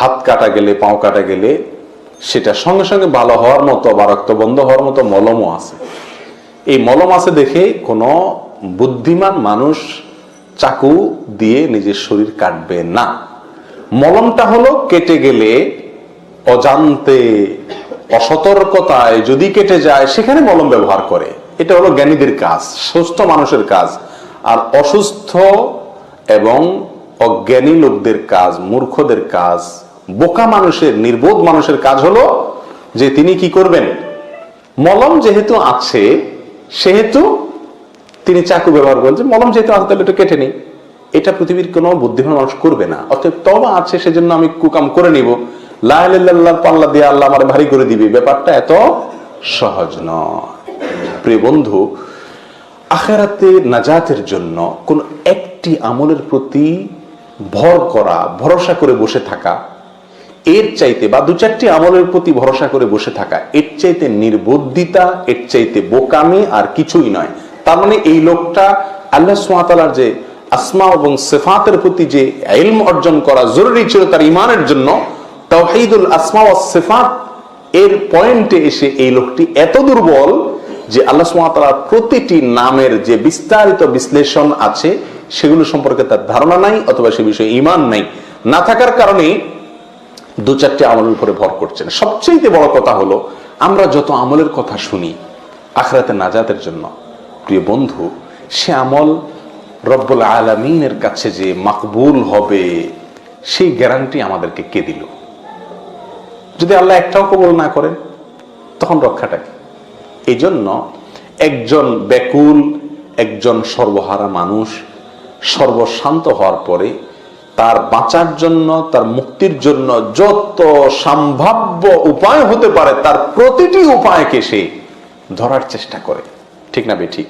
হাত কাটা গেলে, পাও কাটা গেলে সেটা সঙ্গে সঙ্গে ভালো হওয়ার মতো বা রক্ত বন্ধ হওয়ার মতো মলমও আছে। এই মলম আছে দেখে কোনো বুদ্ধিমান মানুষ চাকু দিয়ে নিজের শরীর কাটবে না। মলমটা হলো কেটে গেলে অজান্তে, অসতর্কতায় যদি কেটে যায় সেখানে মলম ব্যবহার করে। এটা হলো জ্ঞানীদের কাজ, সুস্থ মানুষের কাজ। আর অসুস্থ এবং অজ্ঞানী লোকদের কাজ, মূর্খদের কাজ, বোকা মানুষের, নির্বোধ মানুষের কাজ হলো যে তিনি কি করবেন, মলম যেহেতু আছে সেহেতু তিনি চাকু ব্যবহার করেন, যে মলম যেহেতু আছে তাহলে একটু কেটে নেই। এটা পৃথিবীর কোনো বুদ্ধিমান মানুষ করবে না। অতএব তওবা আছে সেজন্য আমি কুকাম করে নিব, লা ইলাহা ইল্লাল্লাহ পাল্লা দিয়ে আল্লাহ আমার ভারী করে দিবে, ব্যাপারটা এত সহজ নয়। প্রিয় বন্ধু, আখিরাতে নাজাতের জন্য কোন একটি আমলের প্রতি ভর করা, ভরসা করে বসে থাকা, এর চাইতে বা দু চারটি আমলের প্রতি ভরসা করে বসে থাকা, এর চাইতে নির্বুদ্ধিতা, এর চাইতে বোকামি আর কিছুই নয়। তার মানে এই লোকটা আল্লাহ সুবহানাহু ওয়া তাআলার যে আসমা এবং সিফাতের প্রতি যে ইলম অর্জন করা জরুরি ছিল তার ঈমানের জন্য, তাওহীদুল আসমা ওয়াস সিফাত এর পয়েন্টে এসে এই লোকটি এত দুর্বল যে আল্লাহ সুবহানাহু ওয়া তাআলার প্রতিটি নামের যে বিস্তারিত বিশ্লেষণ আছে সেগুলো সম্পর্কে তার ধারণা নাই, অথবা সে বিষয়ে ঈমান নাই। না থাকার কারণে দু চারটি আমলের উপরে ভর করছেন। সবচেয়ে বড় কথা হলো, আমরা যত আমলের কথা শুনি আখিরাতে নাজাতের জন্য, প্রিয় বন্ধু, সে আমল রব্বুল আলামিনের কাছে যে মাকবুল হবে সেই গ্যারান্টি আমাদেরকে কে দিল? যদি আল্লাহ একটাও কবুল না করেন তখন রক্ষাটা কি? এই জন্য একজন ব্যাকুল, একজন সর্বহারা মানুষ সর্বশান্ত হওয়ার পরে তার বাঁচার জন্য, তার মুক্তির জন্য যত সম্ভাব্য উপায় হতে পারে তার প্রতিটি উপায়কে সে ধরার চেষ্টা করে। ঠিক না বেঠিক?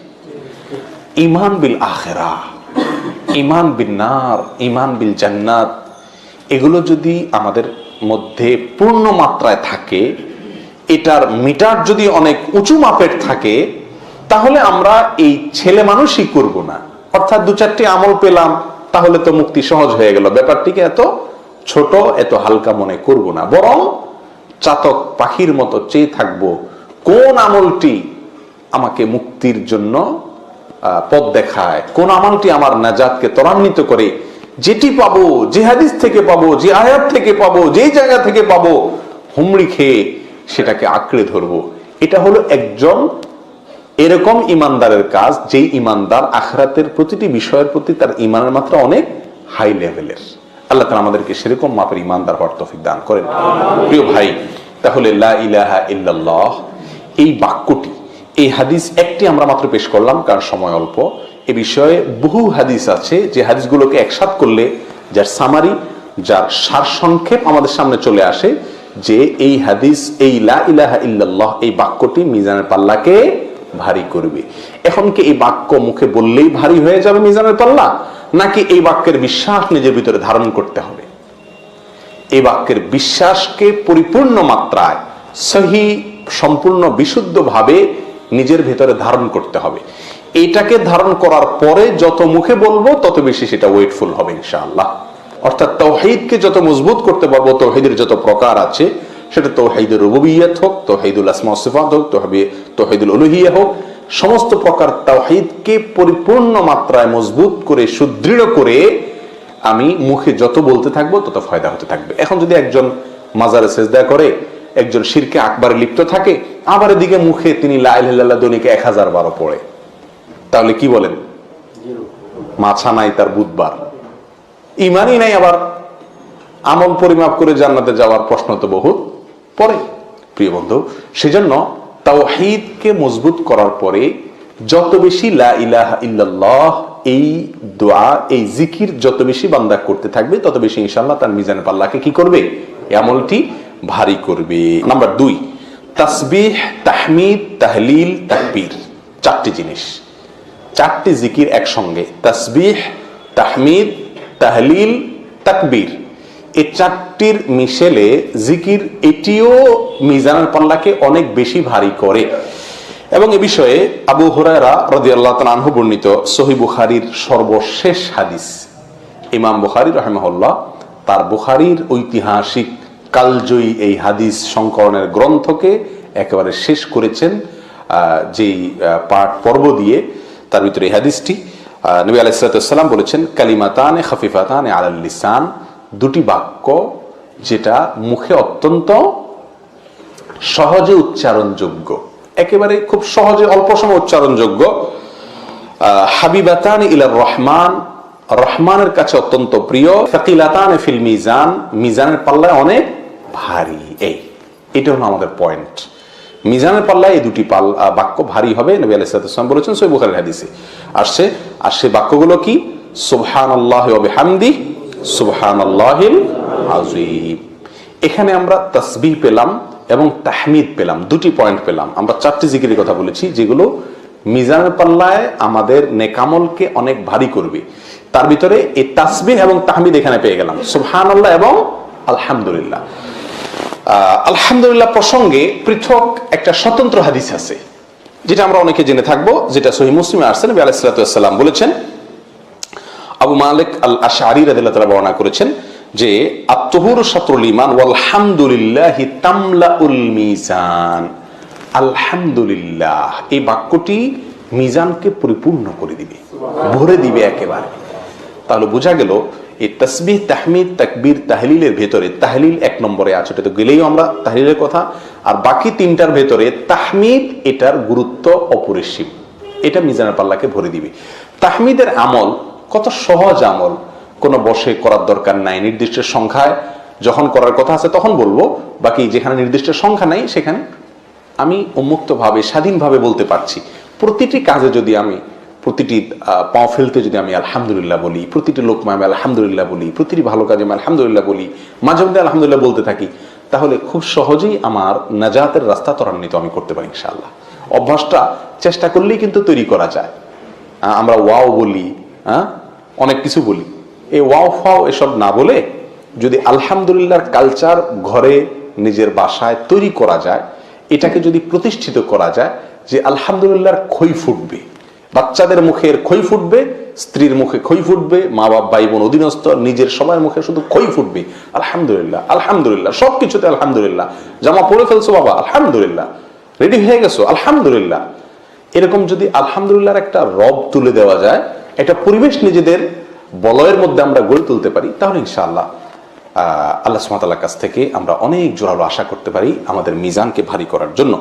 ঈমান বিল আখিরাহ, ঈমান বিন নার, ঈমান বিল জান্নাত, এগুলো যদি আমাদের মধ্যে পূর্ণ মাত্রায় থাকে, এটার মিটার যদি অনেক উঁচু মাপের থাকে, তাহলে আমরা এই ছেলে মানুষই করব না। অর্থাৎ দু চারটি আমল পেলাম তাহলে তো মুক্তি সহজ হয়ে গেল, ব্যাপারটিকে এত ছোট, এত হালকা মনে করব না। বরং চাতক পাখির মতো চেয়ে থাকবো কোন আমলটি আমাকে মুক্তির জন্য পথ দেখায়, কোন আমলটি আমার নাজাতকে ত্বরান্বিত করে। যেটি পাবো, যে হাদিস থেকে পাবো, যে আয়াত থেকে পাবো, যে জায়গা থেকে পাবো, হুমড়ি খেয়ে সেটাকে আঁকড়ে ধরবো। এটা হলো একজন এরকম ইমানদারের কাজ, যেই ইমানদার আখিরাতের প্রতিটি বিষয়ের প্রতি তার ইমানের মাত্রা অনেক হাই লেভেলের। আল্লাহ তাআলা আমাদেরকে সেরকম মাপের ইমানদার হওয়ার তৌফিক দান করেন। প্রিয় ভাই, তাহলে লা ইলাহা ইল্লাল্লাহ এই বাক্যটি, এই হাদিস একটি আমরা মাত্র পেশ করলাম কারণ সময় অল্প। এ বিষয়ে বহু হাদিস আছে যে হাদিসগুলোকে একসাথ করলে যার সামারি, যার সারসংক্ষেপ আমাদের সামনে চলে আসে যে এই হাদিস, এই লা ইলাহা ইল্লাল্লাহ এই বাক্যটি মিজানের পাল্লাকে ভারী করবে। এখন কি এই বাক্য মুখে বললেই ভারী হয়ে যাবে মিজানের পাল্লা, নাকি এই বাক্যের বিশ্বাস নিজের ভিতরে ধারণ করতে হবে? এই বাক্যের বিশ্বাসকে পরিপূর্ণ মাত্রায়, সহি, সম্পূর্ণ বিশুদ্ধভাবে নিজের ভিতরে ধারণ করতে হবে। এইটাকে ধারণ করার পরে যত মুখে বলবো তত বেশি সেটা ওয়েটফুল হবে ইনশাআল্লাহ। অর্থাৎ তাওহীদকে যত মজবুত করতে পারবো, তাওহীদের যত প্রকার আছে, সেটা তাওহীদুর রুবুবিয়্যাত হোক, তাওহীদুল আসমা ওয়াস সিফাত হোক, তাওহীদুল উলুহিয়্যাহ হোক, সমস্ত প্রকার তাওহীদকে পরিপূর্ণ মাত্রায় মজবুত করে, সুদৃঢ় করে আমি মুখে যত বলতে থাকবো তত ফায়দা হতে থাকবে। এখন যদি একজন মাজারে সেজদা করে, একজন শিরকে আকবারে লিপ্ত থাকে, আবার এদিকে মুখে তিনি লা ইলাহা ইল্লাল্লাহ দৈনিক 1000 বার পড়ে, তাহলে কি বলেন? মাছা নাই তার বুধবার, ইমানই নাই, আবার আমল পরিমাপ করে জান্নাতে যাওয়ার প্রশ্ন তো বহুত পরে। প্রিয় বন্ধু, সেজন্য তাওহীদকে মজবুত করার পরে যত বেশি লা ইলাহা ইল্লাল্লাহ এই দোয়া, এই জিকির যত বেশি বান্দা করতে থাকবে তত বেশি ইনশাআল্লাহ তার মিজানের পাল্লাকে কি করবে? এই আমলটি ভারী করবে। নাম্বার 2, তাসবিহ, তাহমিদ, তাহলিল, তাকবীর, চারটি জিনিস, চারটি জিকির একসঙ্গে, তাসবিহ, তাহমিদ, তাহলিল, তাকবীর, এই চারটির মিশেলে জিকির, এটিও মিজানের পাল্লাকে অনেক বেশি ভারী করে। এবং এ বিষয়ে আবু হুরায়রা রাদিয়াল্লাহু তাআলা আনহু বর্ণিত সহিহ বুখারীর সর্বশেষ হাদিস, ইমাম বুখারী রাহিমাহুল্লাহ তার বুখারীর ঐতিহাসিক কালজয়ী এই হাদিস সংকলনের গ্রন্থকে একেবারে শেষ করেছেন যেই পর্ব দিয়ে। তার ভিতরে এই হাদিসটি, নবী আলাইহিস সালাম বলেছেন, কালিমাতানে খাফিফাতানে আলাল লিসান, দুটি বাক্য যেটা মুখে অত্যন্ত সহজে উচ্চারণযোগ্য, একেবারে খুব সহজে অল্প সময় উচ্চারণযোগ্য। হাবিবাতানে ইলার রহমান, রহমানের কাছে অত্যন্ত প্রিয়। সাকিলাতানে ফিল মিজান, মিজানের পাল্লায় অনেক ভারী। এটা হলো আমাদের পয়েন্ট। মিজানের পাল্লায় এই দুটি বাক্য ভারী হবে, নবী আলাইহিস সালাম বলেছেন, সহিহ বুখারীর হাদিসে আসছে। আর সেই বাক্যগুলো কি? সুবহানাল্লাহি ওয়া বিহামদিহি, সুবহানাল্লাহিল আযীম। এখানে আমরা তাসবিহ পেলাম এবং তাহমিদ পেলাম, দুটি পয়েন্ট পেলাম। আমরা 4টি জিকিরের কথা বলেছি যেগুলো মিজানের পাল্লায় আমাদের নেকামলকে অনেক ভারী করবে। তার ভিতরে এই তাসবিহ এবং তাহমিদ এখানে পেয়ে গেলাম, সুবহানাল্লাহ এবং আলহামদুলিল্লাহ। আলহামদুলিল্লাহ প্রসঙ্গে পৃথক একটা স্বতন্ত্র হাদিস আছে, যেটা আমরা অনেকে জেনে থাকবো, যেটা সহিহ মুসলিমে আসছে। নবী আলাইহিস সালাম বলেছেন, আবু মালিক আল আশআরী রাদিয়াল্লাহু তাআলা বর্ণনা করেছেন যে, আত-তুহুরু শাতরুল ঈমান ওয়াল হামদুলিল্লাহি তামলাউল মিজান। আলহামদুলিল্লাহ এই বাক্যটি মিজানকে পরিপূর্ণ করে দিবে, ভরে দিবে একেবারে। তাহলে বোঝা গেল এই তাসবিহ, তাহমিদ, তাকবীর, তাহলিলের ভেতরে তাহলিল 1 নম্বরে আছে, এটা তো গেলেই আমরা তাহলিলের কথা। আর বাকি 3টার ভেতরে তাহমিদ, এটার গুরুত্ব অপরিসীম, এটা মিজানের পাল্লাকে ভরে দিবে। তাহমিদের আমল কত সহজ আমল, কোনো বসে করার দরকার নাই, নির্দিষ্ট সংখ্যায় যখন করার কথা আছে তখন বলবো, বাকি যেখানে নির্দিষ্ট সংখ্যা নাই সেখানে আমি উন্মুক্তভাবে স্বাধীনভাবে বলতে পারছি। প্রতিটি কাজে যদি আমি, প্রতিটি পাও ফেলতে যদি আমি আলহামদুলিল্লাহ বলি, প্রতিটি লোকমায় আমি আলহামদুলিল্লাহ বলি, প্রতিটি ভালো কাজে আমি আলহামদুলিল্লাহ বলি, মাঝে মধ্যে আলহামদুলিল্লাহ বলতে থাকি, তাহলে খুব সহজেই আমার নাজাতের রাস্তা ত্বরান্বিত আমি করতে পারি ইনশাআল্লাহ। অভ্যাসটা চেষ্টা করলেই কিন্তু তৈরি করা যায়। আমরা ওয়াও বলি, অনেক কিছু বলি, এই ওয়াও ফাও এসব না বলে যদি আলহামদুলিল্লাহর কালচার ঘরে নিজের বাসায় তৈরি করা যায়, এটাকে যদি প্রতিষ্ঠিত করা যায় যে আলহামদুলিল্লাহর খই ফুটবে, বাচ্চাদের মুখের খই ফুটবে, স্ত্রীর মুখে খই ফুটবে, মা বাপ ভাই বোন অধীনস্থ নিজের সবার মুখে শুধু খই ফুটবে, আলহামদুলিল্লাহ আলহামদুলিল্লাহ, সবকিছুতে আলহামদুলিল্লাহ, জামা পরে ফেলছো বাবা আলহামদুলিল্লাহ, রেডি হয়ে গেছো আলহামদুলিল্লাহ। এরকম যদি আলহামদুলিল্লাহর একটা রব তুলে দেওয়া যায়, একটা পরিবেশ নিজেদের বলয়ের মধ্যে আমরা গড়ে তুলতে পারি, তাহলে ইনশাআল্লাহ আল্লাহ সুবহানাহু ওয়া তাআলার কাছ থেকে আমরা অনেক জোরালো আশা করতে পারি আমাদের মিজানকে ভারী করার জন্য।